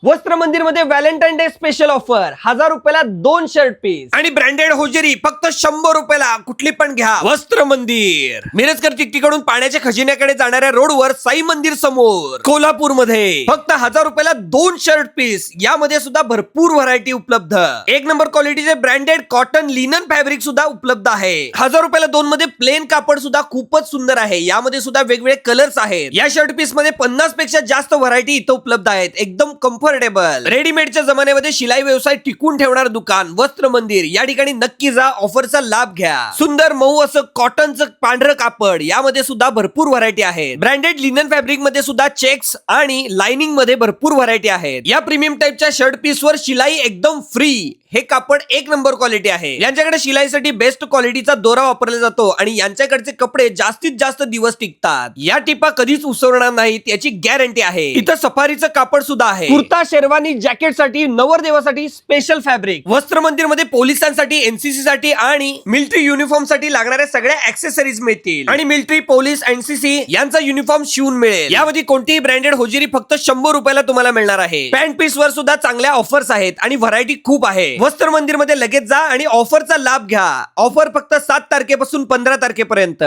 वस्त्र मंदिर मध्ये व्हॅलेंटाईन डे स्पेशल ऑफर 1000 रुपयाला 2 शर्ट पीस आणि ब्रँडेड होजेरी फक्त 100 रुपयाला कुठली पण घ्या. वस्त्र मंदिर, मिरजकर चिठ्ठीकडून पाण्याच्या खजिन्याकडे जाणाऱ्या रोडवर साई मंदिर समोर कोल्हापूर मध्ये फक्त 1000 रुपयाला 2 शर्ट पीस. यामध्ये सुद्धा भरपूर व्हरायटी उपलब्ध. एक नंबर क्वालिटीचे ब्रँडेड कॉटन लिनन फॅब्रिक सुद्धा उपलब्ध आहे. 1000 रुपयाला 2 मध्ये प्लेन कापड सुद्धा खूपच सुंदर आहे. यामध्ये सुद्धा वेगवेगळे कलर्स आहेत. या शर्ट पीस मध्ये 50 पेक्षा जास्त व्हरायटी इथं उपलब्ध आहेत. एकदम कम्फर्टेबल. रेडीमेडच्या जमान्यामध्ये शिलाई व्यवसाय टिकून ठेवणार दुकान वस्त्र मंदिर. या ठिकाणी नक्की जा, ऑफरचा लाभ घ्या. सुंदर मऊ असं कॉटनचं पांढरं कापड, यामध्ये सुद्धा भरपूर व्हरायटी आहे. ब्रँडेड लिनन फॅब्रिक मध्ये सुद्धा चेक्स आणि लाइनिंग मध्ये भरपूर व्हरायटी आहेत. या प्रीमियम टाइपच्या शर्ट पीस वर शिलाई एकदम फ्री. हे कापड एक नंबर क्वालिटी आहे. यांच्याकडे शिलाईसाठी बेस्ट क्वालिटीचा दोरा वापरला जातो आणि यांच्याकडचे कपडे जास्तीत जास्त दिवस टिकतात. या टिपा कधीच उसरणार नाहीत याची गॅरंटी आहे. इथं सफारीचं कापड सुद्धा आहे. कुर्ता, शेरवानी, जॅकेट साठी, नवरदेवासाठी स्पेशल फॅब्रिक. वस्त्र मंदिर मध्ये पोलिसांसाठी, एनसीसी साठी आणि मिलिटरी युनिफॉर्म साठी लागणाऱ्या सगळ्या ऍक्सेसरीज मिळतील. आणि मिलिटरी, पोलीस, एनसीसी यांचा युनिफॉर्म शिवून मिळेल. यामध्ये कोणतीही ब्रँडेड होजेरी फक्त 100 रुपयाला तुम्हाला मिळणार आहे. पॅन्ट पीस वर सुद्धा चांगल्या ऑफर्स आहेत आणि व्हरायटी खूप आहे. वस्त्र मंदिर मध्ये लगेच जा आणि ऑफरचा लाभ घ्या. ऑफर फक्त 7 तारखेपासून 15 तारखेपर्यंत.